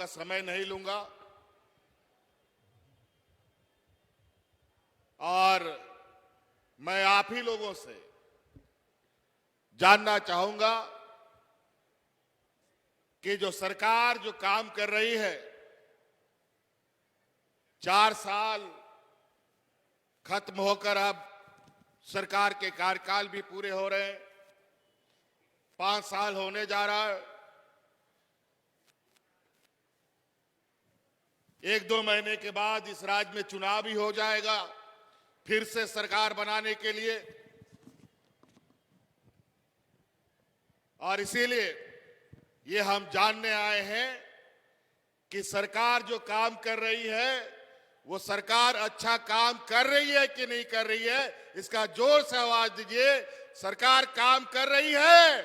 का समय नहीं लूंगा और मैं आप ही लोगों से जानना चाहूंगा कि जो सरकार जो काम कर रही है, 4 साल खत्म होकर अब सरकार के कार्यकाल भी पूरे हो रहे हैं, 5 साल होने जा रहा है। 1-2 महीने के बाद इस राज्य में चुनाव भी हो जाएगा फिर से सरकार बनाने के लिए, और इसीलिए ये हम जानने आए हैं कि सरकार जो काम कर रही है वो सरकार अच्छा काम कर रही है कि नहीं कर रही है। इसका जोर से आवाज दीजिए, सरकार काम कर रही है।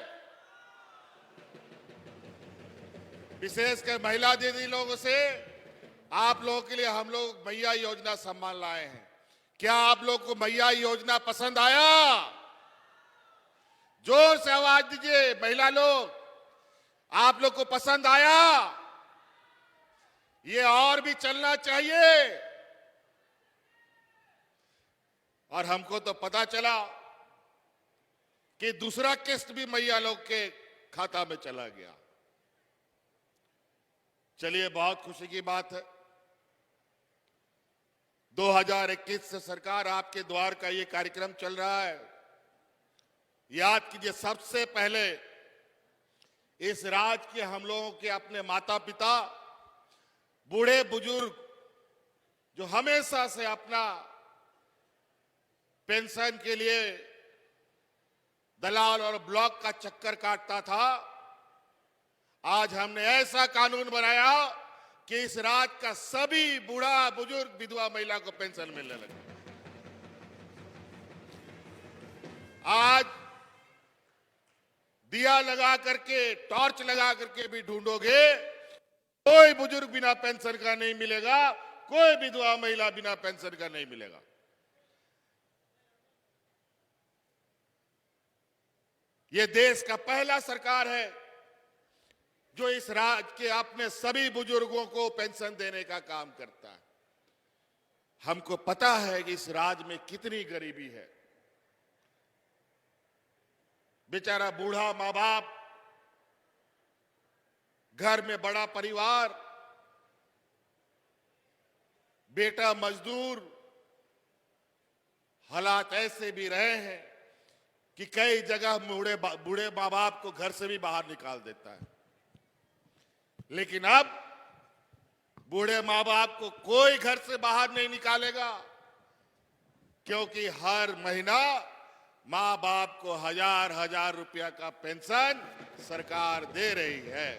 विशेषकर महिला दीदी लोगों से आप लोगों के लिए हम लोग मैया योजना सम्मान लाए हैं। क्या आप लोग को मैया योजना पसंद आया? जोर से आवाज दीजिए महिला लोग, आप लोग को पसंद आया? ये और भी चलना चाहिए। और हमको तो पता चला कि दूसरा किस्त भी मैया लोग के खाता में चला गया। चलिए, बहुत खुशी की बात है। 2021 से सरकार आपके द्वार का ये कार्यक्रम चल रहा है। याद कीजिए, सबसे पहले इस राज्य के हम लोगों के अपने माता पिता, बूढ़े बुजुर्ग जो हमेशा से अपना पेंशन के लिए दलाल और ब्लॉक का चक्कर काटता था, आज हमने ऐसा कानून बनाया कि इस राज्य का सभी बूढ़ा बुजुर्ग विधवा महिला को पेंशन मिलने लगे। आज दिया लगा करके, टॉर्च लगा करके भी ढूंढोगे, कोई बुजुर्ग बिना पेंशन का नहीं मिलेगा, कोई विधवा महिला बिना पेंशन का नहीं मिलेगा। यह देश का पहला सरकार है जो इस राज्य के अपने सभी बुजुर्गों को पेंशन देने का काम करता है। हमको पता है कि इस राज्य में कितनी गरीबी है। बेचारा बूढ़ा माँ बाप, घर में बड़ा परिवार, बेटा मजदूर, हालात ऐसे भी रहे हैं कि कई जगह बूढ़े माँ बाप को घर से भी बाहर निकाल देता है। लेकिन अब बूढ़े माँ बाप को कोई घर से बाहर नहीं निकालेगा, क्योंकि हर महीना माँ बाप को 1000-1000 रुपया का पेंशन सरकार दे रही है।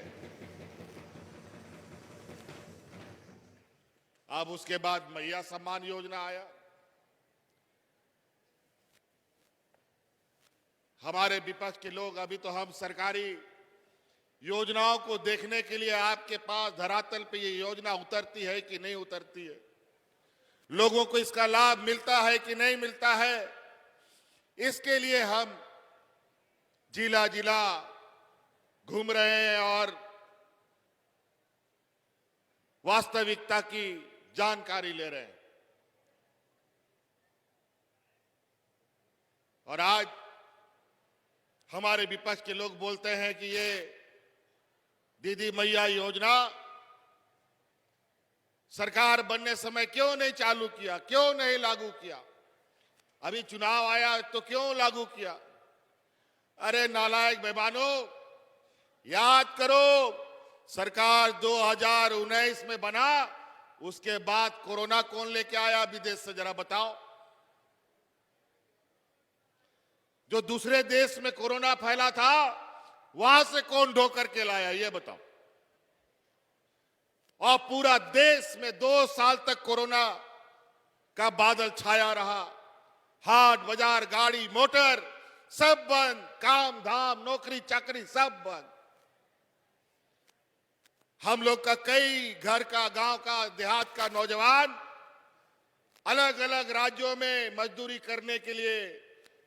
अब उसके बाद मैया सम्मान योजना आया। हमारे विपक्ष के लोग, अभी तो हम सरकारी योजनाओं को देखने के लिए आपके पास धरातल पे ये योजना उतरती है कि नहीं उतरती है, लोगों को इसका लाभ मिलता है कि नहीं मिलता है, इसके लिए हम जिला जिला घूम रहे हैं और वास्तविकता की जानकारी ले रहे हैं। और आज हमारे विपक्ष के लोग बोलते हैं कि ये दीदी मैया योजना सरकार बनने समय क्यों नहीं चालू किया, क्यों नहीं लागू किया, अभी चुनाव आया तो क्यों लागू किया। अरे नालायक बेईमानों, याद करो, सरकार 2019 में बना, उसके बाद कोरोना कौन लेके आया विदेश से, जरा बताओ। जो दूसरे देश में कोरोना फैला था वहां से कौन ढो करके लाया, ये बताओ। और पूरा देश में 2 साल तक कोरोना का बादल छाया रहा। हाट बाजार, गाड़ी मोटर सब बंद, काम धाम नौकरी चाकरी सब बंद। हम लोग का कई घर का, गांव का, देहात का नौजवान अलग अलग राज्यों में मजदूरी करने के लिए,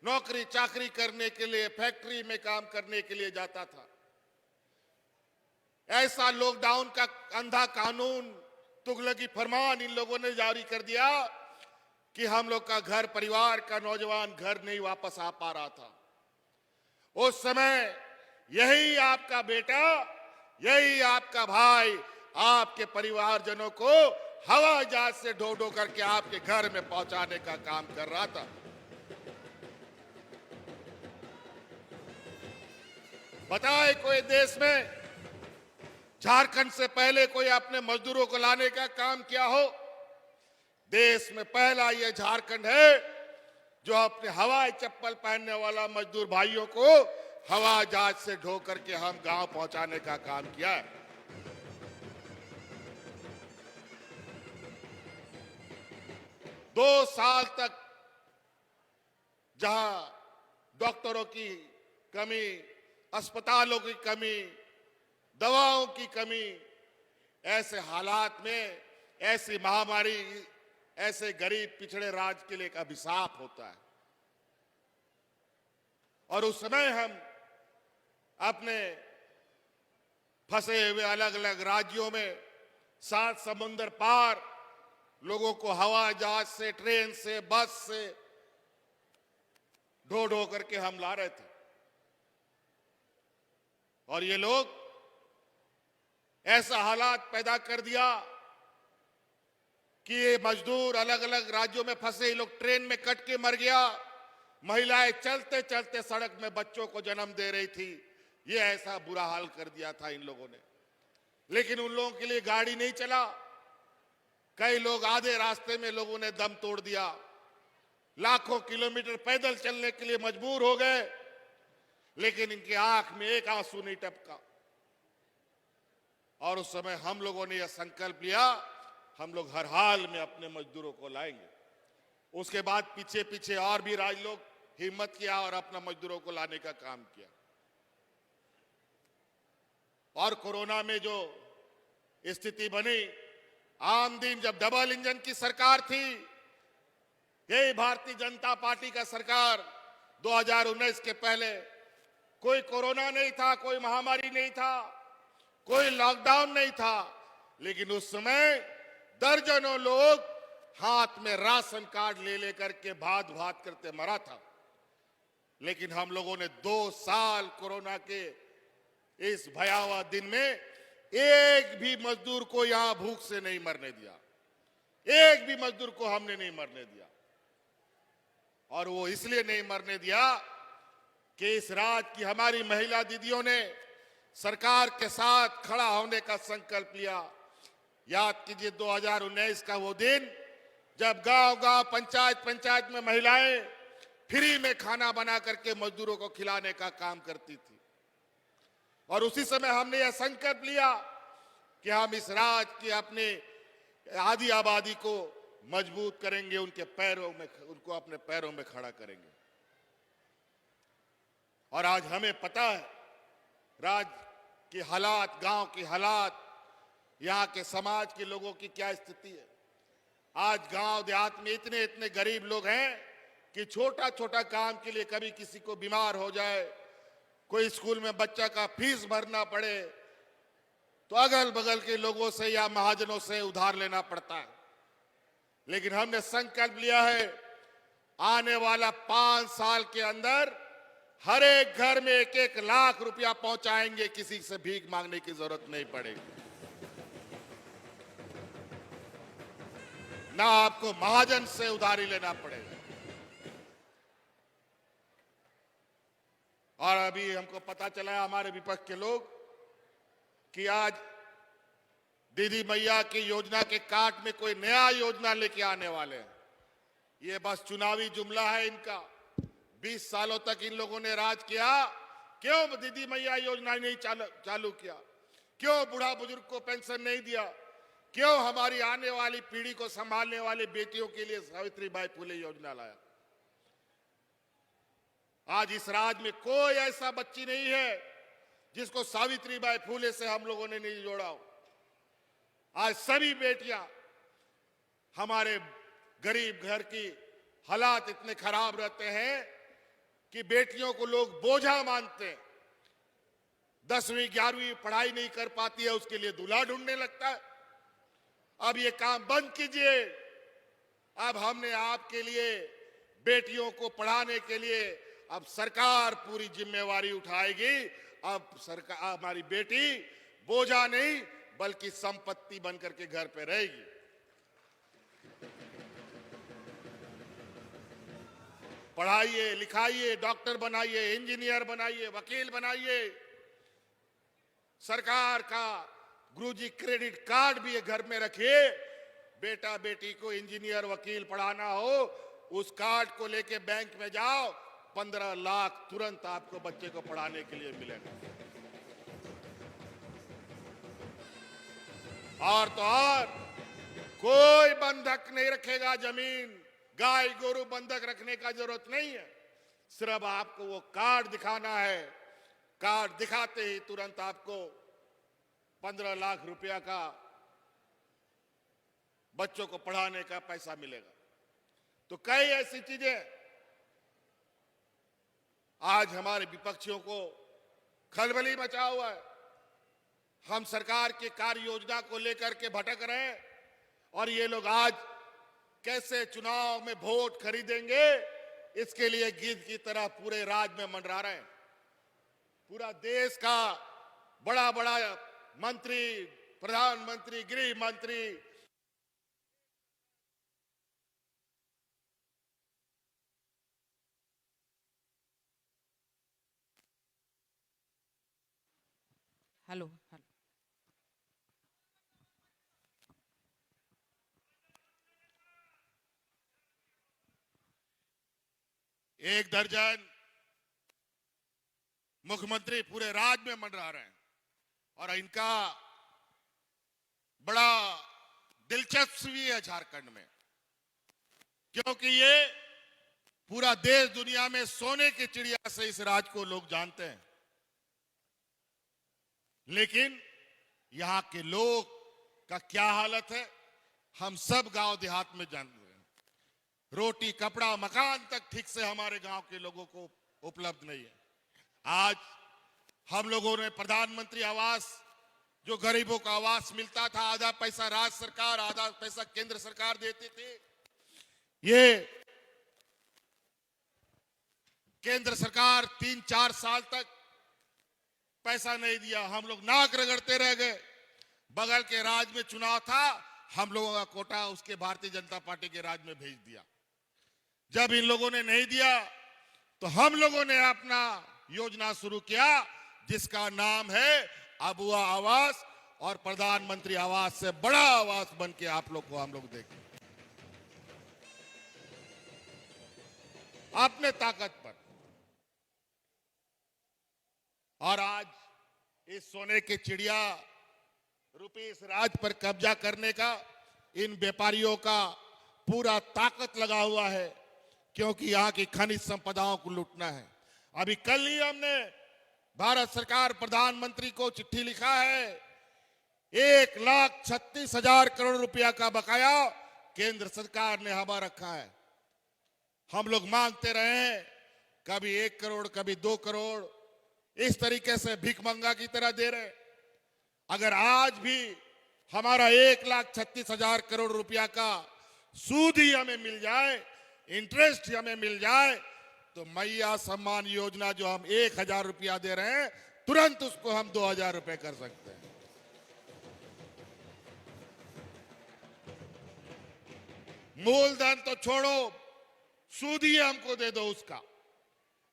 नौकरी चाकरी करने के लिए, फैक्ट्री में काम करने के लिए जाता था। ऐसा लॉकडाउन का अंधा कानून, तुगलकी फरमान इन लोगों ने जारी कर दिया कि हम लोग का घर परिवार का नौजवान घर नहीं वापस आ पा रहा था। उस समय यही आपका बेटा, यही आपका भाई आपके परिवारजनों को हवाई जहाज से ढो ढो करके आपके घर में पहुंचाने का काम कर रहा था। बताए कोई देश में झारखंड से पहले कोई अपने मजदूरों को लाने का काम किया हो? देश में पहला यह झारखंड है जो अपने हवाई चप्पल पहनने वाला मजदूर भाइयों को हवाई जहाज से ढो करके हम गांव पहुंचाने का काम किया है। दो साल तक जहां डॉक्टरों की कमी, अस्पतालों की कमी, दवाओं की कमी, ऐसे हालात में ऐसी महामारी ऐसे गरीब पिछड़े राज्य के लिए एक अभिशाप होता है। और उस समय हम अपने फंसे हुए अलग अलग राज्यों में 7 समुंदर पार लोगों को हवाई जहाज से, ट्रेन से, बस से ढो ढो करके हम ला रहे थे। और ये लोग ऐसा हालात पैदा कर दिया कि ये मजदूर अलग अलग राज्यों में फंसे, ये लोग ट्रेन में कट के मर गया। महिलाएं चलते चलते सड़क में बच्चों को जन्म दे रही थी। ये ऐसा बुरा हाल कर दिया था इन लोगों ने। लेकिन उन लोगों के लिए गाड़ी नहीं चला। कई लोग आधे रास्ते में लोगों ने दम तोड़ दिया, लाखों किलोमीटर पैदल चलने के लिए मजबूर हो गए। लेकिन इनकी आंख में एक आंसू नहीं टपका। और उस समय हम लोगों ने यह संकल्प लिया, हम लोग हर हाल में अपने मजदूरों को लाएंगे। उसके बाद पीछे पीछे और भी राज्य लोग हिम्मत किया और अपना मजदूरों को लाने का काम किया। और कोरोना में जो स्थिति बनी, आम दिन जब डबल इंजन की सरकार थी, यही भारतीय जनता पार्टी का सरकार 2019 के पहले कोई कोरोना नहीं था, कोई महामारी नहीं था, कोई लॉकडाउन नहीं था। लेकिन उस समय दर्जनों लोग हाथ में राशन कार्ड ले लेकर के भात भात करते मरा था। लेकिन हम लोगों ने 2 साल कोरोना के इस भयावह दिन में एक भी मजदूर को यहां भूख से नहीं मरने दिया। एक भी मजदूर को हमने नहीं मरने दिया। और वो इसलिए नहीं मरने दिया कि इस राज्य की हमारी महिला दीदियों ने सरकार के साथ खड़ा होने का संकल्प लिया। याद कीजिए 2019 का वो दिन जब गांव-गांव, पंचायत में महिलाएं फ्री में खाना बना करके मजदूरों को खिलाने का काम करती थी। और उसी समय हमने यह संकल्प लिया कि हम इस राज्य की अपनी आधी आबादी को मजबूत करेंगे, उनको अपने पैरों में खड़ा करेंगे। और आज हमें पता है राज्य के हालात, गांव के हालात, यहाँ के समाज के लोगों की क्या स्थिति है। आज गांव देहात में इतने इतने गरीब लोग हैं कि छोटा छोटा काम के लिए कभी किसी को बीमार हो जाए, कोई स्कूल में बच्चा का फीस भरना पड़े, तो अगल बगल के लोगों से या महाजनों से उधार लेना पड़ता है। लेकिन हमने संकल्प लिया है, आने वाला 5 साल के अंदर हर एक घर में 1-1 लाख रुपया पहुंचाएंगे। किसी से भीख मांगने की जरूरत नहीं पड़ेगी। ना आपको महाजन से उधारी लेना पड़ेगा। और अभी हमको पता चला है हमारे विपक्ष के लोग कि आज दीदी मैया की योजना के काट में कोई नया योजना लेके आने वाले हैं। ये बस चुनावी जुमला है इनका। 20 सालों तक इन लोगों ने राज किया, क्यों दीदी मैया योजना नहीं चालू किया? क्यों बूढ़ा बुजुर्ग को पेंशन नहीं दिया? क्यों हमारी आने वाली पीढ़ी को संभालने वाली बेटियों के लिए सावित्रीबाई फुले योजना लाया? आज इस राज्य में कोई ऐसा बच्ची नहीं है जिसको सावित्रीबाई फुले से हम लोगों ने नहीं जोड़ा हो। आज सभी बेटियां, हमारे गरीब घर की हालात इतने खराब रहते हैं कि बेटियों को लोग बोझा मानते हैं। 10वीं 11वीं पढ़ाई नहीं कर पाती है, उसके लिए दूल्हा ढूंढने लगता है। अब ये काम बंद कीजिए। अब हमने आपके लिए बेटियों को पढ़ाने के लिए अब सरकार पूरी जिम्मेवारी उठाएगी। अब सरकार, हमारी बेटी बोझा नहीं बल्कि संपत्ति बनकर के घर पे रहेगी। पढ़ाइए, लिखाइए, डॉक्टर बनाइए, इंजीनियर बनाइए, वकील बनाइए। सरकार का गुरुजी क्रेडिट कार्ड भी घर में रखिए। बेटा बेटी को इंजीनियर वकील पढ़ाना हो, उस कार्ड को लेके बैंक में जाओ, 15 लाख तुरंत आपको बच्चे को पढ़ाने के लिए मिलेगा। और तो और कोई बंधक नहीं रखेगा जमीन, गाय गोरु बंधक रखने का जरूरत नहीं है। सिर्फ आपको वो कार्ड दिखाना है। कार्ड दिखाते ही तुरंत आपको 15 लाख रुपया का बच्चों को पढ़ाने का पैसा मिलेगा। तो कई ऐसी चीजें आज हमारे विपक्षियों को खलबली मचा हुआ है। हम सरकार की कार्य योजना को लेकर के भटक रहे हैं और ये लोग आज कैसे चुनाव में वोट खरीदेंगे, इसके लिए गिद्ध की तरह पूरे राज्य में मंडरा रहे हैं। पूरा देश का बड़ा बड़ा मंत्री, प्रधानमंत्री, गृह मंत्री हेलो हेलो। एक दर्जन मुख्यमंत्री पूरे राज्य में मंडरा रहे हैं और इनका बड़ा दिलचस्पी है झारखंड में, क्योंकि ये पूरा देश दुनिया में सोने की चिड़िया से इस राज्य को लोग जानते हैं। लेकिन यहां के लोग का क्या हालत है, हम सब गांव देहात में जानते हैं। रोटी कपड़ा मकान तक ठीक से हमारे गांव के लोगों को उपलब्ध नहीं है। आज हम लोगों ने प्रधानमंत्री आवास, जो गरीबों का आवास मिलता था, आधा पैसा राज्य सरकार, आधा पैसा केंद्र सरकार देती थी। ये केंद्र सरकार 3-4 साल तक पैसा नहीं दिया, हम लोग नाक रगड़ते रह गए। बगल के राज्य में चुनाव था, हम लोगों का कोटा उसके भारतीय जनता पार्टी के राज्य में भेज दिया। जब इन लोगों ने नहीं दिया तो हम लोगों ने अपना योजना शुरू किया, जिसका नाम है अबुआ आवास, और प्रधानमंत्री आवास से बड़ा आवास बन के आप लोग को हम लोग देखें अपने ताकत पर। और आज इस सोने के चिड़िया रूपी इस राज्य पर कब्जा करने का इन व्यापारियों का पूरा ताकत लगा हुआ है, क्योंकि यहाँ की खनिज संपदाओं को लूटना है। अभी कल ही हमने भारत सरकार प्रधानमंत्री को चिट्ठी लिखा है, 1,36,000 करोड़ रुपया का बकाया केंद्र सरकार ने हवा रखा है। हम लोग मांगते रहे हैं, कभी 1 करोड़ कभी 2 करोड़, इस तरीके से भीख मंगा की तरह दे रहे। अगर आज भी हमारा 1,36,000 करोड़ रुपया का सूद ही हमें मिल जाए, इंटरेस्ट ही हमें मिल जाए, तो मैया सम्मान योजना जो हम 1,000 रुपया दे रहे हैं, तुरंत उसको हम 2,000 रुपए कर सकते हैं। मूलधन तो छोड़ो, सूद ही हमको दे दो उसका,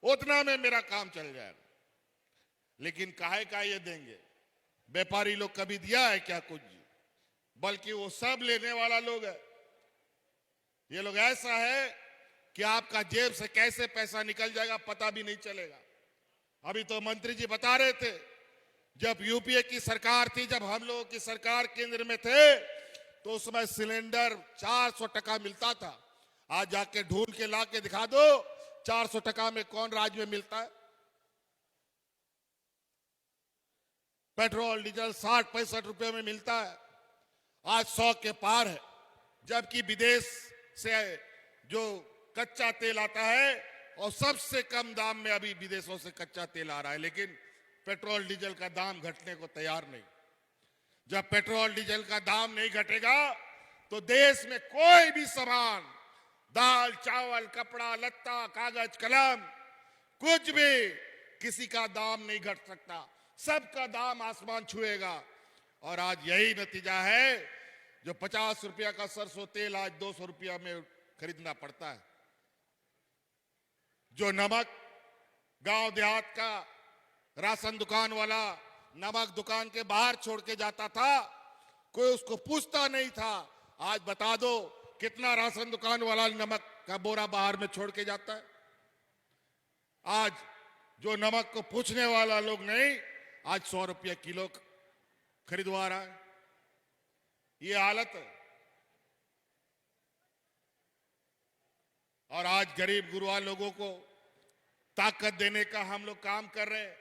उतना में मेरा काम चल जाएगा। लेकिन काहे का ये देंगे? व्यापारी लोग कभी दिया है क्या कुछ? बल्कि वो सब लेने वाला लोग है। ये लोग ऐसा है कि आपका जेब से कैसे पैसा निकल जाएगा पता भी नहीं चलेगा। अभी तो मंत्री जी बता रहे थे, जब यूपीए की सरकार थी, जब हम लोगों की सरकार केंद्र में थे, तो उसमें सिलेंडर 400 टका मिलता था। आज जाके ढूंढ के ला के दिखा दो, 400 टका में कौन राज्य में मिलता है? पेट्रोल डीजल 60-65 रुपए में मिलता है, आज 100 के पार है। जबकि विदेश से जो कच्चा तेल आता है और सबसे कम दाम में अभी विदेशों से कच्चा तेल आ रहा है, लेकिन पेट्रोल डीजल का दाम घटने को तैयार नहीं। जब पेट्रोल डीजल का दाम नहीं घटेगा तो देश में कोई भी सामान, दाल चावल कपड़ा लत्ता कागज कलम, कुछ भी किसी का दाम नहीं घट सकता, सबका दाम आसमान छुएगा। और आज यही नतीजा है, जो 50 रुपया का सरसों तेल आज 200 रुपया में खरीदना पड़ता है। जो नमक गांव देहात का राशन दुकान वाला नमक दुकान के बाहर छोड़ के जाता था, कोई उसको पूछता नहीं था। आज बता दो कितना राशन दुकान वाला नमक का बोरा बाहर में छोड़ के जाता है। आज जो नमक को पूछने वाला लोग नहीं, आज 100 रुपया किलो खरीदवा रहा है। ये हालत है। और आज गरीब गुरबा लोगों को ताकत देने का हम लोग काम कर रहे हैं,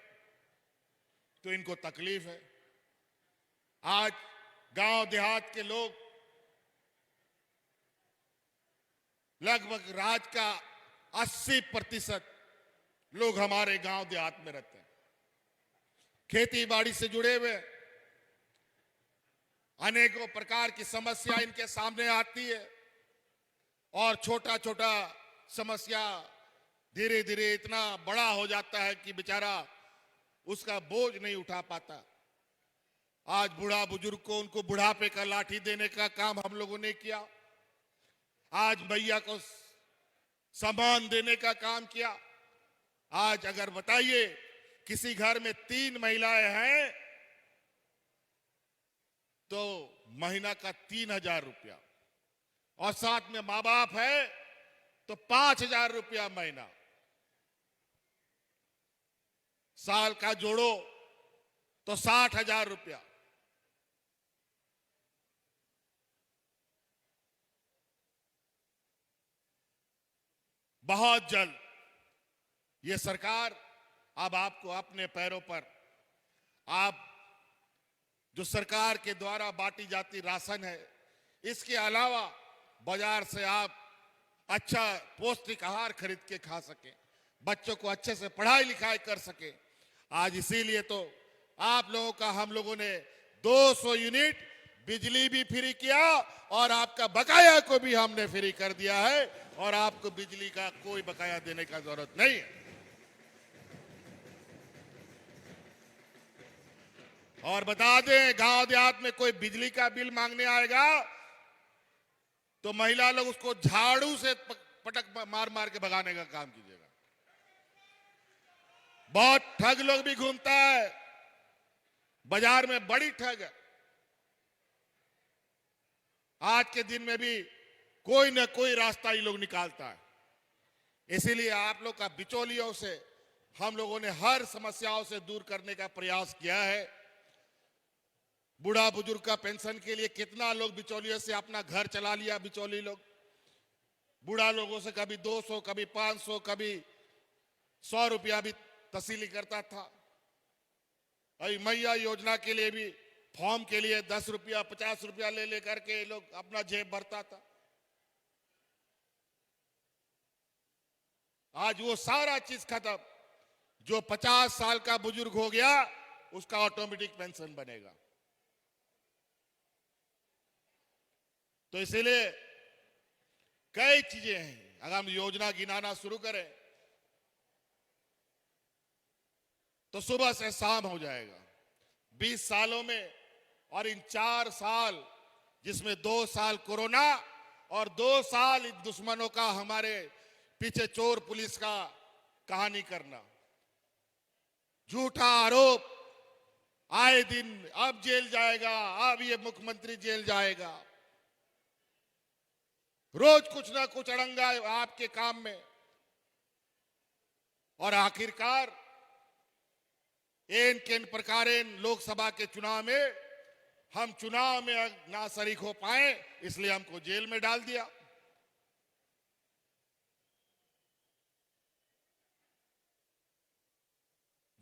तो इनको तकलीफ है। आज गांव देहात के लोग, लगभग राज्य का 80% लोग हमारे गांव देहात में रहते हैं, खेती बाड़ी से जुड़े हुए। अनेकों प्रकार की समस्या इनके सामने आती है और छोटा छोटा समस्या धीरे धीरे इतना बड़ा हो जाता है कि बेचारा उसका बोझ नहीं उठा पाता। आज बूढ़ा बुजुर्ग को उनको बुढ़ापे का लाठी देने का काम हम लोगों ने किया। आज मैया को सम्मान देने का काम किया। आज अगर बताइए किसी घर में 3 महिलाएं हैं तो महीना का 3,000 रुपया, और साथ में माँ बाप है तो 5,000 रुपया महीना। साल का जोड़ो तो 60,000 रुपया। बहुत जल्द ये सरकार अब आपको अपने पैरों पर, आप जो सरकार के द्वारा बांटी जाती राशन है, इसके अलावा बाजार से आप अच्छा पौष्टिक आहार खरीद के खा सके, बच्चों को अच्छे से पढ़ाई लिखाई कर सके। आज इसीलिए तो आप लोगों का हम लोगों ने 200 यूनिट बिजली भी फ्री किया और आपका बकाया को भी हमने फ्री कर दिया है, और आपको बिजली का कोई बकाया देने का जरूरत नहीं है। और बता दें, गांव देहात में कोई बिजली का बिल मांगने आएगा तो महिला लोग उसको झाड़ू से पटक मार मार के भगाने का काम कीजिएगा। बहुत ठग लोग भी घूमता है बाजार में, बड़ी ठग है। आज के दिन में भी कोई ना कोई रास्ता ये लोग निकालता है। इसीलिए आप लोग का बिचौलियों से हम लोगों ने हर समस्याओं से दूर करने का प्रयास किया है। बूढ़ा बुजुर्ग का पेंशन के लिए कितना लोग बिचौलियों से अपना घर चला लिया। बिचौली लोग बूढ़ा लोगों से कभी 200, कभी 500, कभी 100 रुपया भी तसीली करता था। अभी मैया योजना के लिए भी फॉर्म के लिए 10 रुपया 50 रुपया ले लेकर के लोग अपना जेब भरता था। आज वो सारा चीज खत्म। जो 50 साल का बुजुर्ग हो गया उसका ऑटोमेटिक पेंशन बनेगा। तो इसीलिए कई चीजें हैं। अगर हम योजना गिनाना शुरू करें तो सुबह से शाम हो जाएगा। 20 सालों में, और इन 4 साल जिसमें 2 साल कोरोना और 2 साल इन दुश्मनों का हमारे पीछे चोर पुलिस का कहानी करना, झूठा आरोप, आए दिन अब जेल जाएगा, अब ये मुख्यमंत्री जेल जाएगा, रोज कुछ ना कुछ अड़ंगा आपके काम में। और आखिरकार इन प्रकार लोकसभा के चुनाव में हम चुनाव में ना शरीक हो पाए, इसलिए हमको जेल में डाल दिया।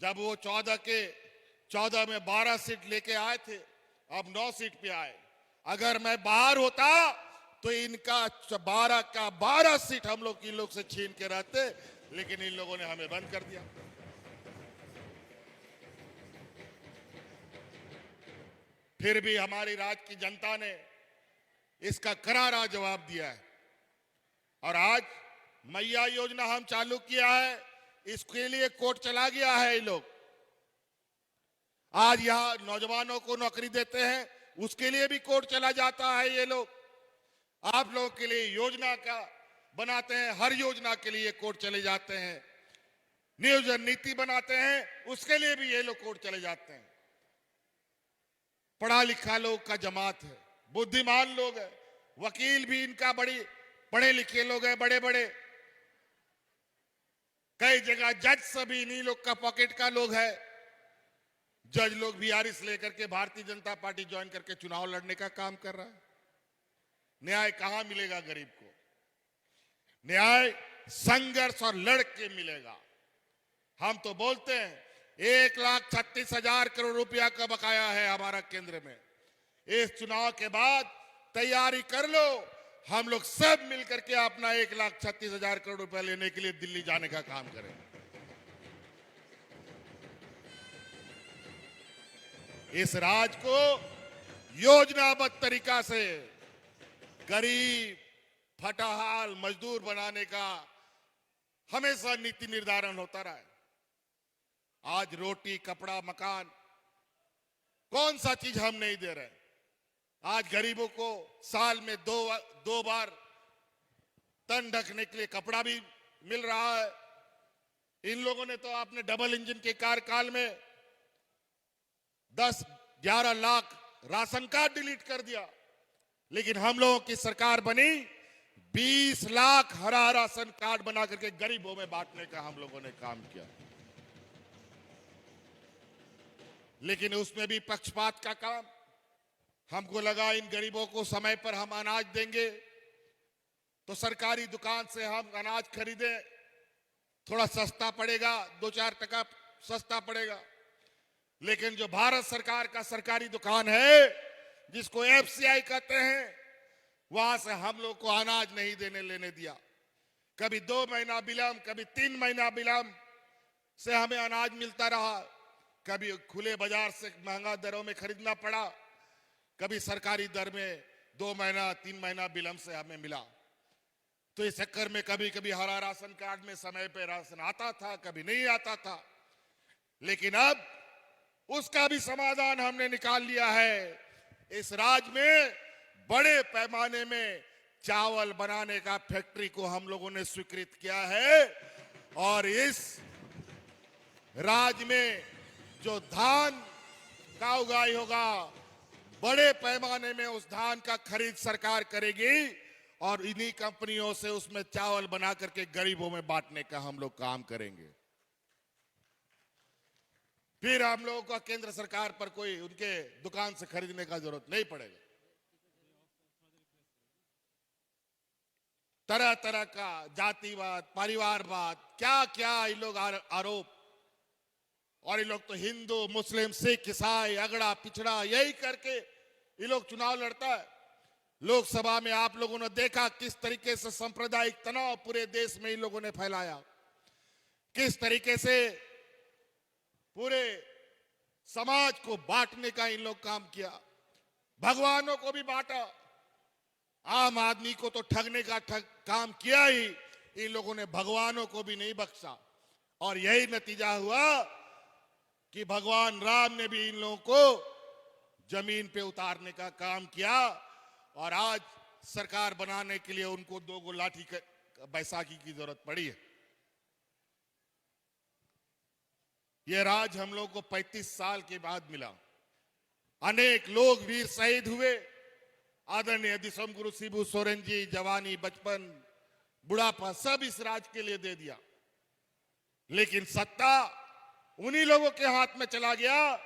जब वो 14 में 12 सीट लेके आए थे, अब 9 सीट पे आए। अगर मैं बाहर होता तो इनका 12 का 12 सीट हम लोग इन लोग से छीन के रहते, लेकिन इन लोगों ने हमें बंद कर दिया। फिर भी हमारी राज्य की जनता ने इसका करारा जवाब दिया है। और आज मैया योजना हम चालू किया है, इसके लिए कोर्ट चला गया है ये लोग। आज यहां नौजवानों को नौकरी देते हैं, उसके लिए भी कोर्ट चला जाता है ये लोग। आप लोगों के लिए योजना का बनाते हैं, हर योजना के लिए कोर्ट चले जाते हैं। नियोजन नीति बनाते हैं, उसके लिए भी ये लोग कोर्ट चले जाते हैं। पढ़ा लिखा लोग का जमात है, बुद्धिमान लोग है, वकील भी इनका बड़ी पढ़े लिखे लोग हैं, बड़े बड़े। कई जगह जज सभी इन्हीं लोग का पॉकेट का लोग है। जज लोग भी आरिस लेकर के भारतीय जनता पार्टी ज्वाइन करके चुनाव लड़ने का काम कर रहा है। न्याय कहां मिलेगा गरीब को? न्याय संघर्ष और लड़ के मिलेगा। हम तो बोलते हैं 1,36,000 करोड़ रुपया का बकाया है हमारा केंद्र में। इस चुनाव के बाद तैयारी कर लो, हम लोग सब मिलकर के अपना 1,36,000 करोड़ रुपया लेने के लिए दिल्ली जाने का काम करेंगे। इस राज को योजनाबद्ध तरीका से गरीब फटाहाल मजदूर बनाने का हमेशा नीति निर्धारण होता रहा है। आज रोटी कपड़ा मकान कौन सा चीज हम नहीं दे रहे? आज गरीबों को साल में दो बार तन ढकने के लिए कपड़ा भी मिल रहा है। इन लोगों ने तो आपने डबल इंजन के कार्यकाल में 10-11 लाख राशन कार्ड डिलीट कर दिया, लेकिन हम लोगों की सरकार बनी 20 लाख हरा राशन कार्ड बना करके गरीबों में बांटने का हम लोगों ने काम किया। लेकिन उसमें भी पक्षपात का काम। हमको लगा इन गरीबों को समय पर हम अनाज देंगे तो सरकारी दुकान से हम अनाज खरीदें, थोड़ा सस्ता पड़ेगा, 2-4 टका सस्ता पड़ेगा। लेकिन जो भारत सरकार का सरकारी दुकान है, जिसको एफसीआई कहते हैं, वहां से हम लोग को अनाज नहीं देने लेने दिया। कभी 2 महीना विलंब, कभी 3 महीना विलंब से हमें अनाज मिलता रहा। कभी खुले बाजार से महंगा दरों में खरीदना पड़ा, कभी सरकारी दर में 2 महीना 3 महीना विलंब से हमें मिला। तो इस चक्कर में कभी कभी हरा राशन कार्ड में समय पे राशन आता था, कभी नहीं आता था। लेकिन अब उसका भी समाधान हमने निकाल लिया है। इस राज्य में बड़े पैमाने में चावल बनाने का फैक्ट्री को हम लोगों ने स्वीकृत किया है। और इस राज्य में जो धान का उगाई होगा, बड़े पैमाने में उस धान का खरीद सरकार करेगी और इन्हीं कंपनियों से उसमें चावल बना करके गरीबों में बांटने का हम लोग काम करेंगे। फिर हम लोगों को केंद्र सरकार पर कोई उनके दुकान से खरीदने का जरूरत नहीं पड़ेगा। तरह तरह का जातिवाद, परिवारवाद, क्या क्या ये लोग आरोप। और ये लोग तो हिंदू मुस्लिम सिख ईसाई अगड़ा पिछड़ा यही करके ये लोग चुनाव लड़ता है। लोकसभा में आप लोगों ने देखा किस तरीके से सांप्रदायिक तनाव पूरे देश में इन लोगों ने फैलाया, किस तरीके से पूरे समाज को बांटने का इन लोग काम किया। भगवानों को भी बांटा, आम आदमी को तो ठगने का काम किया ही, इन लोगों ने भगवानों को भी नहीं बख्शा। और यही नतीजा हुआ कि भगवान राम ने भी इन लोगों को जमीन पे उतारने का काम किया। और आज सरकार बनाने के लिए उनको 2 लाठी बैसाखी की जरूरत पड़ी है। यह राज हम लोग को 35 साल के बाद मिला। अनेक लोग वीर शहीद हुए। आदरणीय दिसम गुरु शिबू सोरेन जी जवानी, बचपन, बुढ़ापा सब इस राज के लिए दे दिया। लेकिन सत्ता उन्हीं लोगों के हाथ में चला गया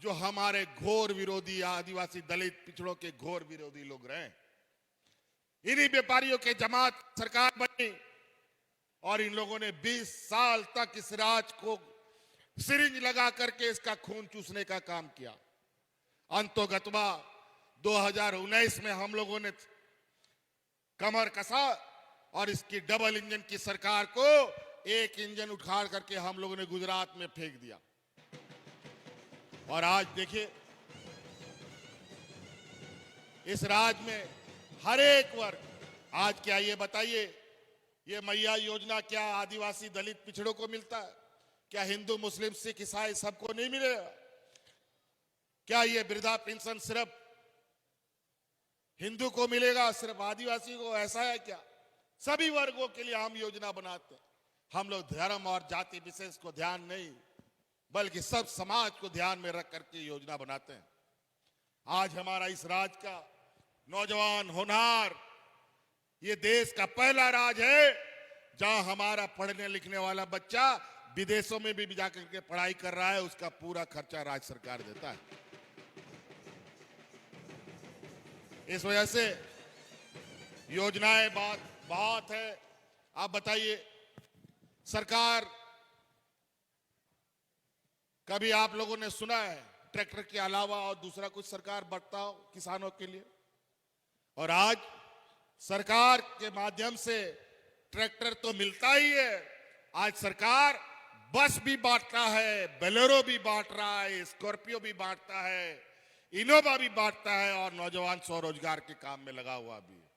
जो हमारे घोर विरोधी, आदिवासी दलित पिछड़ों के घोर विरोधी लोग रहे। इन्हीं व्यापारियों के जमात सरकार बनी और इन लोगों ने 20 साल तक इस राज को सिरिंज लगा करके इसका खून चूसने का काम किया। अंतोगत्वा 2019 में हम लोगों ने कमर कसा और इसकी डबल इंजन की सरकार को एक इंजन उखाड़ करके हम लोगों ने गुजरात में फेंक दिया। और आज देखिए इस राज्य में हर एक वर्ग, आज क्या ये बताइए, ये मैया योजना क्या आदिवासी दलित पिछड़ों को मिलता है? क्या हिंदू मुस्लिम सिख ईसाई सबको नहीं मिलेगा? क्या ये वृद्धा पेंशन सिर्फ हिंदू को मिलेगा, सिर्फ आदिवासी को? ऐसा है क्या? सभी वर्गों के लिए हम योजना बनाते हैं। हम लोग धर्म और जाति विशेष को ध्यान नहीं, बल्कि सब समाज को ध्यान में रख करके योजना बनाते हैं। आज हमारा इस राज्य का नौजवान होनहार, ये देश का पहला राज्य है जहां हमारा पढ़ने लिखने वाला बच्चा विदेशों में भी जाकर के पढ़ाई कर रहा है, उसका पूरा खर्चा राज्य सरकार देता है। इस वजह से योजनाएं बहुत है। आप बताइए, सरकार, कभी आप लोगों ने सुना है ट्रैक्टर के अलावा और दूसरा कुछ सरकार बढ़ता हो किसानों के लिए? और आज सरकार के माध्यम से ट्रैक्टर तो मिलता ही है, आज सरकार बस भी बांटता है, बोलेरो भी बांट रहा है, स्कॉर्पियो भी बांटता है, इनोवा भी बांटता है, और नौजवान स्वरोजगार के काम में लगा हुआ भी है।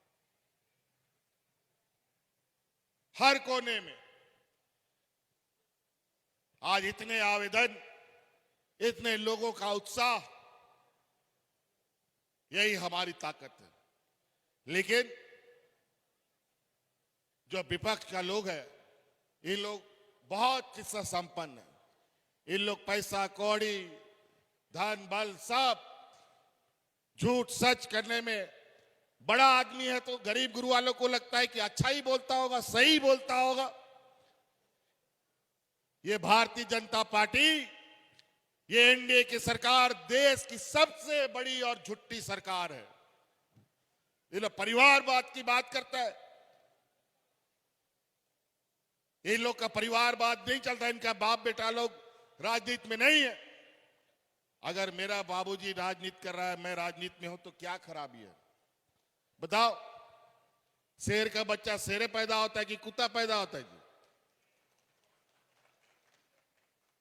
हर कोने में आज इतने आवेदन, इतने लोगों का उत्साह, यही हमारी ताकत है। लेकिन जो विपक्ष का लोग है, इन लोग बहुत किस्सा संपन्न है। इन लोग पैसा कौड़ी धन बल सब झूठ सच करने में, बड़ा आदमी है तो गरीब गुरु वालों को लगता है कि अच्छा ही बोलता होगा, सही बोलता होगा। ये भारतीय जनता पार्टी, ये एनडीए की सरकार देश की सबसे बड़ी और झूठी सरकार है। ये लोग परिवारवाद की बात करता है, इन लोग का परिवारवाद नहीं चलता। इनका बाप बेटा लोग राजनीति में नहीं है। अगर मेरा बाबूजी राजनीति कर रहा है, मैं राजनीति में हूं, तो क्या खराबी है बताओ? शेर का बच्चा शेरे पैदा होता है कि कुत्ता पैदा होता है जी?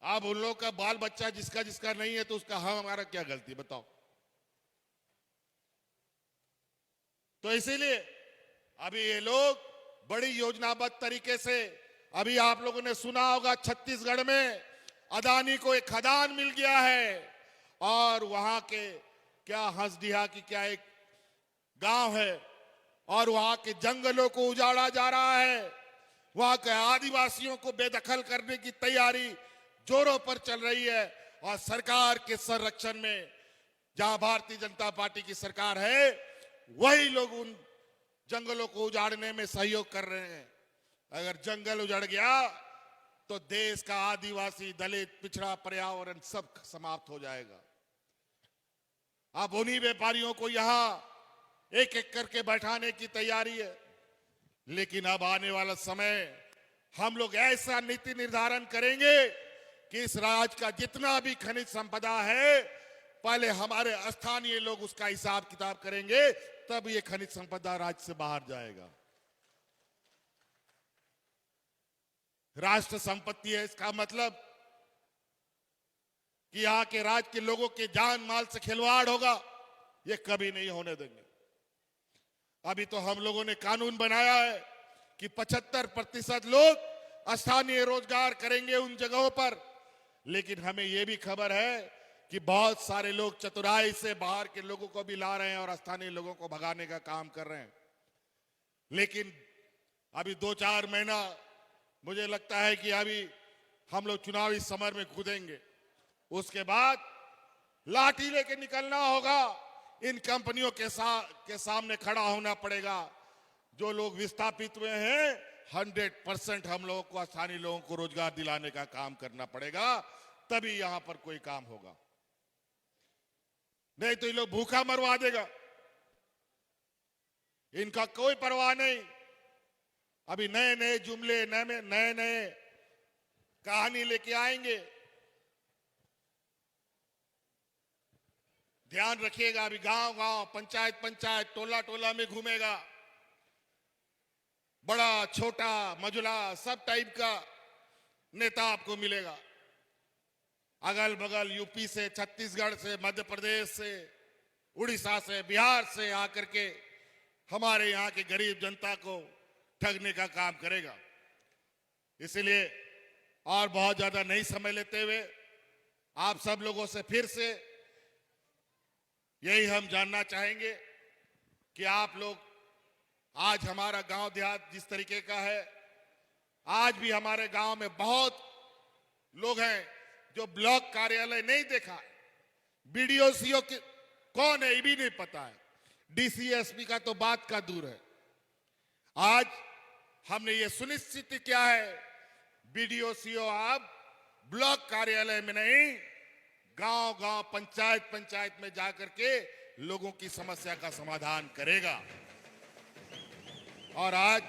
अब उन लोग का बाल बच्चा जिसका जिसका नहीं है तो उसका हमारा क्या गलती बताओ? तो इसीलिए अभी ये लोग बड़ी योजनाबद्ध तरीके से, अभी आप लोगों ने सुना होगा छत्तीसगढ़ में अदानी को एक खदान मिल गया है, और वहां के क्या हंसडीहा की क्या एक गांव है, और वहां के जंगलों को उजाड़ा जा रहा है। वहां के आदिवासियों को बेदखल करने की तैयारी जोरों पर चल रही है, और सरकार के संरक्षण में जहां भारतीय जनता पार्टी की सरकार है, वही लोग उन जंगलों को उजाड़ने में सहयोग कर रहे हैं। अगर जंगल उजड़ गया तो देश का आदिवासी दलित पिछड़ा पर्यावरण सब समाप्त हो जाएगा। अब उन्हीं व्यापारियों को यहां एक एक करके बैठाने की तैयारी है। लेकिन अब आने वाला समय हम लोग ऐसा नीति निर्धारण करेंगे कि इस राज्य का जितना भी खनिज संपदा है, पहले हमारे स्थानीय लोग उसका हिसाब किताब करेंगे, तब ये खनिज संपदा राज्य से बाहर जाएगा। राष्ट्र संपत्ति है, इसका मतलब कि यहाँ के राज्य के लोगों के जान माल से खिलवाड़ होगा, ये कभी नहीं होने देंगे। अभी तो हम लोगों ने कानून बनाया है कि 75% लोग स्थानीय रोजगार करेंगे उन जगहों पर। लेकिन हमें यह भी खबर है कि बहुत सारे लोग चतुराई से बाहर के लोगों को भी ला रहे हैं और स्थानीय लोगों को भगाने का काम कर रहे हैं। लेकिन अभी 2-4 महीना मुझे लगता है कि अभी हम लोग चुनावी समर में कूदेंगे, उसके बाद लाठी लेके निकलना होगा। इन कंपनियों के सामने खड़ा होना पड़ेगा। जो लोग विस्थापित हुए हैं, 100% हम लोगों को, स्थानीय लोगों को रोजगार दिलाने का काम करना पड़ेगा, तभी यहां पर कोई काम होगा। नहीं तो ये लोग भूखा मरवा देगा, इनका कोई परवाह नहीं। अभी नए नए जुमले, नए नए कहानी लेके आएंगे। ध्यान रखिएगा, अभी गांव गांव, पंचायत पंचायत, टोला टोला में घूमेगा। बड़ा छोटा मझुला सब टाइप का नेता आपको मिलेगा। अगल बगल यूपी से, छत्तीसगढ़ से, मध्य प्रदेश से, उड़ीसा से, बिहार से आकर के हमारे यहाँ की गरीब जनता को ठगने का काम करेगा। इसलिए और बहुत ज्यादा नहीं समय लेते हुए आप सब लोगों से फिर से यही हम जानना चाहेंगे कि आप लोग, आज हमारा गांव देहात जिस तरीके का है, आज भी हमारे गांव में बहुत लोग हैं जो ब्लॉक कार्यालय नहीं देखा, बीडीओ कौन है ये भी नहीं पता है, डीसीएसपी का तो बात का दूर है। आज हमने ये सुनिश्चित किया है, बीडीओ सीओ आप ब्लॉक कार्यालय में नहीं, गांव गांव, पंचायत पंचायत में जाकर के लोगों की समस्या का समाधान करेगा। और आज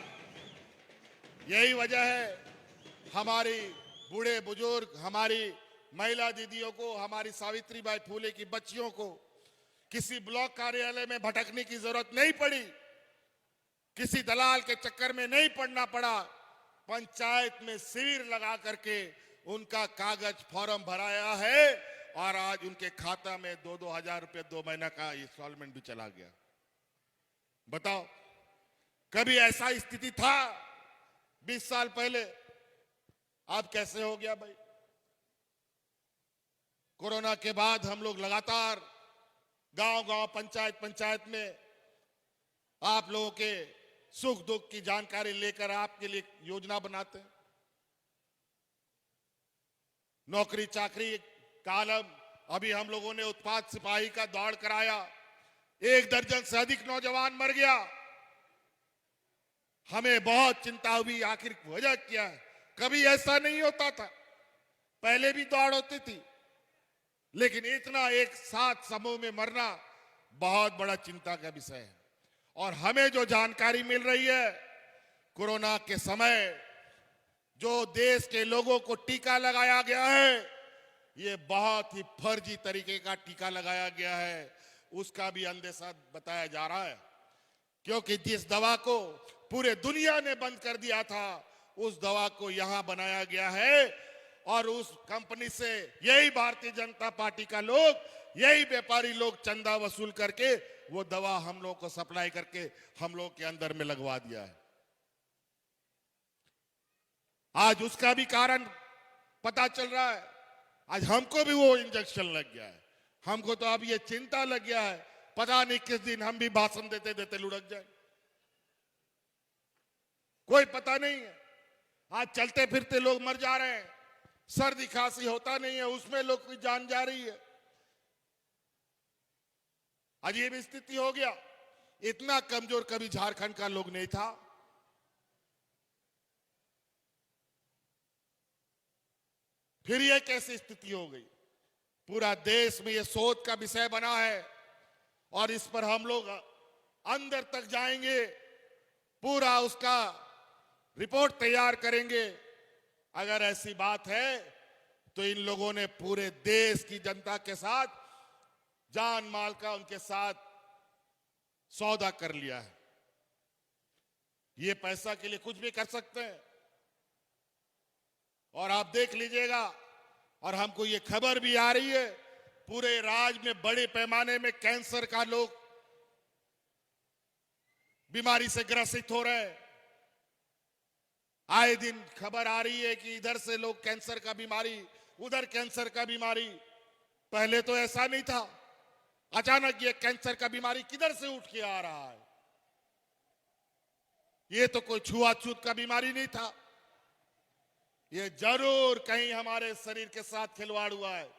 यही वजह है, हमारी बूढ़े बुजुर्ग, हमारी महिला दीदियों को, हमारी सावित्रीबाई फूले की बच्चियों को किसी ब्लॉक कार्यालय में भटकने की जरूरत नहीं पड़ी, किसी दलाल के चक्कर में नहीं पड़ना पड़ा। पंचायत में शिविर लगा करके उनका कागज फॉर्म भराया है और आज उनके खाता में 2-2 हजार रुपए 2 महीना का इंस्टॉलमेंट भी चला गया। बताओ, कभी ऐसा स्थिति था 20 साल पहले? अब कैसे हो गया भाई? कोरोना के बाद हम लोग लगातार गांव गांव, पंचायत पंचायत में आप लोगों के सुख दुख की जानकारी लेकर आपके लिए योजना बनाते हैं। नौकरी चाकरी कालम, अभी हम लोगों ने उत्पाद सिपाही का दौड़ कराया, 1 दर्जन से अधिक नौजवान मर गया। हमें बहुत चिंता हुई, आखिर वजह क्या है? कभी ऐसा नहीं होता था, पहले भी दौड़ होती थी, लेकिन इतना एक साथ समूह में मरना बहुत बड़ा चिंता का विषय है। और हमें जो जानकारी मिल रही है, कोरोना के समय जो देश के लोगों को टीका लगाया गया है, ये बहुत ही फर्जी तरीके का टीका लगाया गया है, उसका भी अंदेशा बताया जा रहा है। क्योंकि जिस दवा को पूरे दुनिया ने बंद कर दिया था, उस दवा को यहां बनाया गया है और उस कंपनी से यही भारतीय जनता पार्टी का लोग, यही व्यापारी लोग चंदा वसूल करके वो दवा हम लोग को सप्लाई करके हम लोग के अंदर में लगवा दिया है। आज उसका भी कारण पता चल रहा है। आज हमको भी वो इंजेक्शन लग गया है, हमको तो अब ये चिंता लग गया है, पता नहीं किस दिन हम भी भाषण देते देते लुढ़क जाए, कोई पता नहीं है। आज चलते फिरते लोग मर जा रहे हैं, सर्दी खांसी होता नहीं है, उसमें लोग की जान जा रही है। अजीब स्थिति हो गया। इतना कमजोर कभी झारखंड का लोग नहीं था। फिर ये कैसी स्थिति हो गई? पूरा देश में ये सोच का विषय बना है और इस पर हम लोग अंदर तक जाएंगे, पूरा उसका रिपोर्ट तैयार करेंगे। अगर ऐसी बात है तो इन लोगों ने पूरे देश की जनता के साथ जान माल का उनके साथ सौदा कर लिया है। ये पैसा के लिए कुछ भी कर सकते हैं। और आप देख लीजिएगा, और हमको ये खबर भी आ रही है, पूरे राज्य में बड़े पैमाने में कैंसर का लोग बीमारी से ग्रसित हो रहे हैं। आए दिन खबर आ रही है कि इधर से लोग कैंसर का बीमारी, उधर कैंसर का बीमारी। पहले तो ऐसा नहीं था, अचानक ये कैंसर का बीमारी किधर से उठ के आ रहा है? ये तो कोई छुआछूत का बीमारी नहीं था, ये जरूर कहीं हमारे शरीर के साथ खिलवाड़ हुआ है।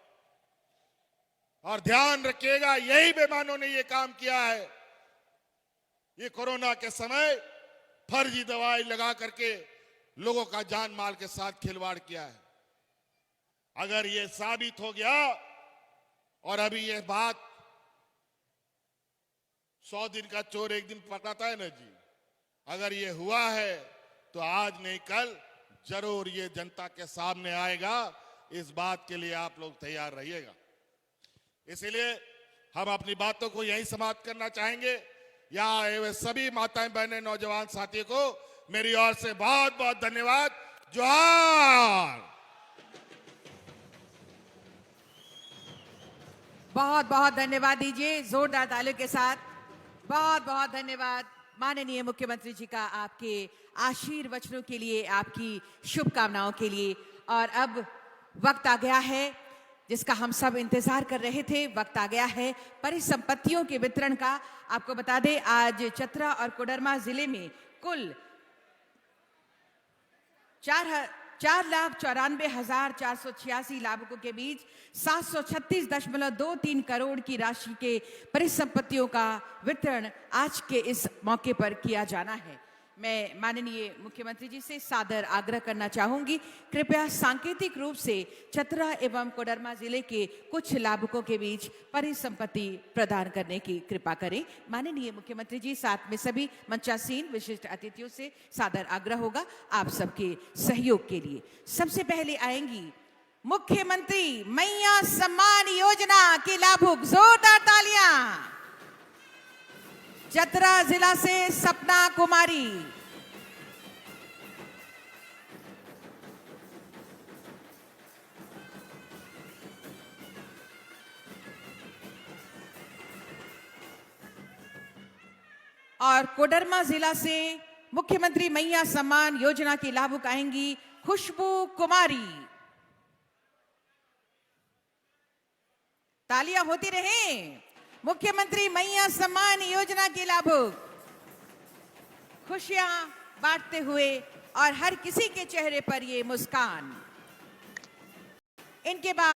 और ध्यान रखिएगा, यही बेईमानों ने ये काम किया है। ये कोरोना के समय फर्जी दवाई लगा करके लोगों का जान माल के साथ खिलवाड़ किया है। अगर ये साबित हो गया, और अभी ये बात 100 दिन का चोर एक दिन पकड़ाता है ना जी, अगर ये हुआ है तो आज नहीं कल जरूर ये जनता के सामने आएगा। इस बात के लिए आप लोग तैयार रहिएगा। इसलिए हम अपनी बातों को यहीं समाप्त करना चाहेंगे। यहाँ आए हुए सभी माताएं, बहनें, नौजवान साथियों को मेरी ओर से बहुत बहुत धन्यवाद। जोहार। बहुत बहुत धन्यवाद दीजिए जोरदार तालियों के साथ। बहुत बहुत धन्यवाद माननीय मुख्यमंत्री जी का आपके आशीर्वचनों के लिए, आपकी शुभकामनाओं के लिए। और अब वक्त आ गया है जिसका हम सब इंतजार कर रहे थे। वक्त आ गया है परिसंपत्तियों के वितरण का। आपको बता दें आज चतरा और कोडरमा जिले में कुल 4,94,486 लाभुकों के बीच 736.23 करोड़ की राशि के परिसंपत्तियों का वितरण आज के इस मौके पर किया जाना है। मैं माननीय मुख्यमंत्री जी से सादर आग्रह करना चाहूंगी, कृपया सांकेतिक रूप से चतरा एवं कोडरमा जिले के कुछ लाभुकों के बीच परिसंपत्ति प्रदान करने की कृपा करें। माननीय मुख्यमंत्री जी, साथ में सभी मंचासीन विशिष्ट अतिथियों से सादर आग्रह होगा आप सबके सहयोग के लिए। सबसे पहले आएंगी मुख्यमंत्री मैया सम्मान योजना के लाभुक। जोरदार तालियां। चतरा जिला से सपना कुमारी। और कोडरमा जिला से मुख्यमंत्री मैया सम्मान योजना की लाभुक आएंगी खुशबू कुमारी। तालियां होती रहें। मुख्यमंत्री मैया सम्मान योजना के लाभुक खुशियां बांटते हुए और हर किसी के चेहरे पर ये मुस्कान। इनके बाद